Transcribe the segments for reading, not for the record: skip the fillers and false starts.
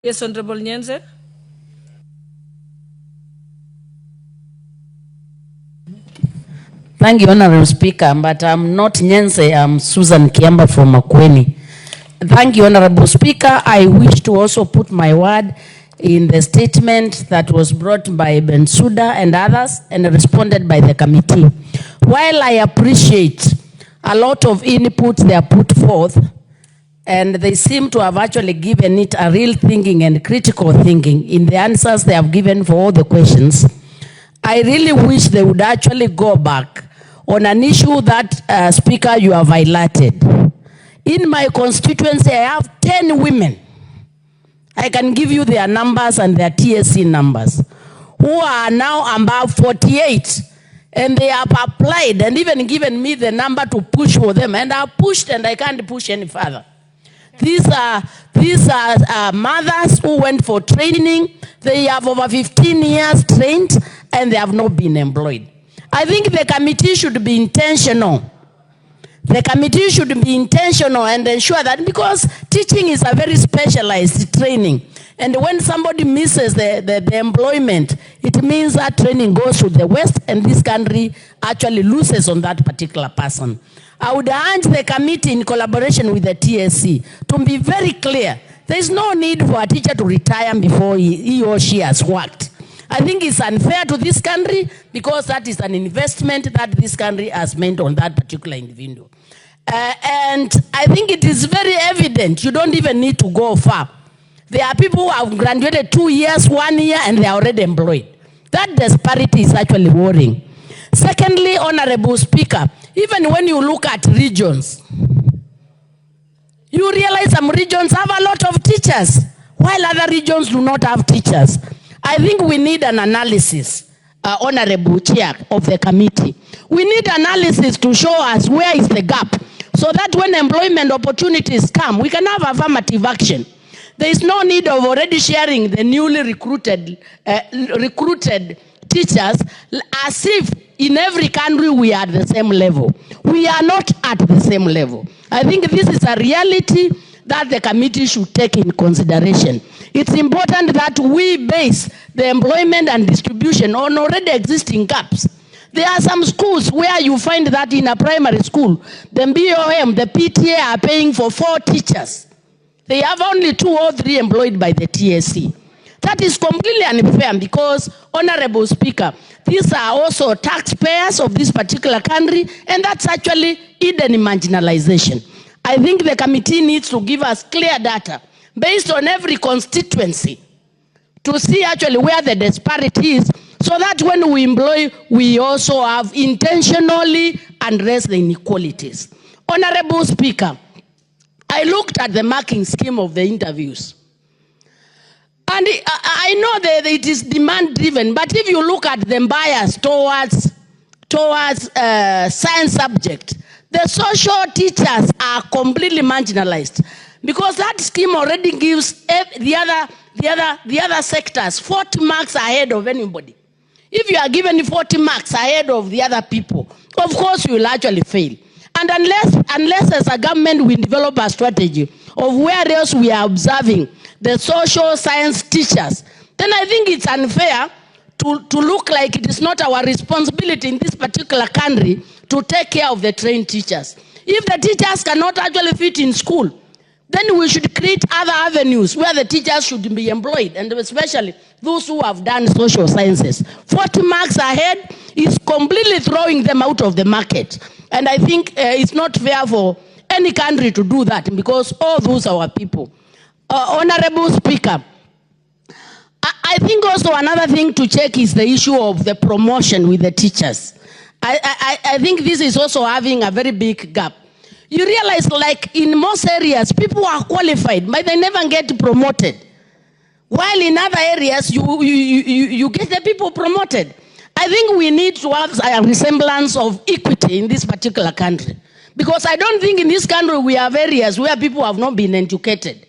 Yes, Honorable Nyenze. Thank you, Honorable Speaker, but I'm not Nyenze, I'm Susan Kiamba from Makueni. Thank you, Honorable Speaker. I wish to also put my word in the statement that was brought by Bensouda and others and responded by the committee. While I appreciate a lot of input they are put forth, and they seem to have actually given it a real thinking and critical thinking in the answers they have given for all the questions, I really wish they would actually go back on an issue that, Speaker, you have highlighted. In my constituency, I have 10 women. I can give you their numbers and their TSC numbers, who are now above 48. And they have applied and even given me the number to push for them. And I pushed and I can't push any further. These are mothers who went for training. They have over 15 years trained and they have not been employed. I think the committee should be intentional. The committee should be intentional and ensure that, because teaching is a very specialized training. And when somebody misses the employment, it means that training goes to the West and this country actually loses on that particular person. I would urge the committee in collaboration with the TSC to be very clear. There is no need for a teacher to retire before he or she has worked. I think it's unfair to this country because that is an investment that this country has made on that particular individual. And I think it is very evident. You don't even need to go far. There are people who have graduated 2 years, 1 year, and they are already employed. That disparity is actually worrying. Secondly, Honorable Speaker, even when you look at regions, you realize some regions have a lot of teachers, while other regions do not have teachers. I think we need an analysis, Honorable Chair of the committee. We need analysis to show us where is the gap, so that when employment opportunities come, we can have affirmative action. There is no need of already sharing the newly recruited teachers as if in every country we are at the same level. We are not at the same level. I think this is a reality that the committee should take in consideration. It's important that we base the employment and distribution on already existing gaps. There are some schools where you find that in a primary school, the BOM, the PTA are paying for 4 teachers. They have only 2 or 3 employed by the TSC. That is completely unfair because, Honorable Speaker, these are also taxpayers of this particular country, and that's actually hidden marginalization. I think the committee needs to give us clear data based on every constituency to see actually where the disparity is, so that when we employ, we also have intentionally addressed the inequalities. Honorable Speaker, I looked at the marking scheme of the interviews. And I know that it is demand driven, but if you look at the bias towards science subject, the social teachers are completely marginalized, because that scheme already gives the other sectors 40 marks ahead of anybody. If you are given 40 marks ahead of the other people, of course you will actually fail. And unless as a government we develop a strategy of where else we are observing the social science teachers, then I think it's unfair to look like it is not our responsibility in this particular country to take care of the trained teachers. If the teachers cannot actually fit in school, then we should create other avenues where the teachers should be employed, and especially those who have done social sciences. 40 marks ahead is completely throwing them out of the market. And I think it's not fair for any country to do that, because all those are our people. Honorable Speaker, I think also another thing to check is the issue of the promotion with the teachers. I think this is also having a very big gap. You realize, like in most areas, people are qualified, but they never get promoted. While in other areas, you get the people promoted. I think we need to have a resemblance of equity in this particular country. Because I don't think in this country we have areas where people have not been educated.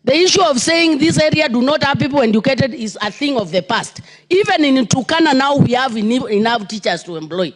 The issue of saying this area do not have people educated is a thing of the past. Even in Turkana now we have enough teachers to employ.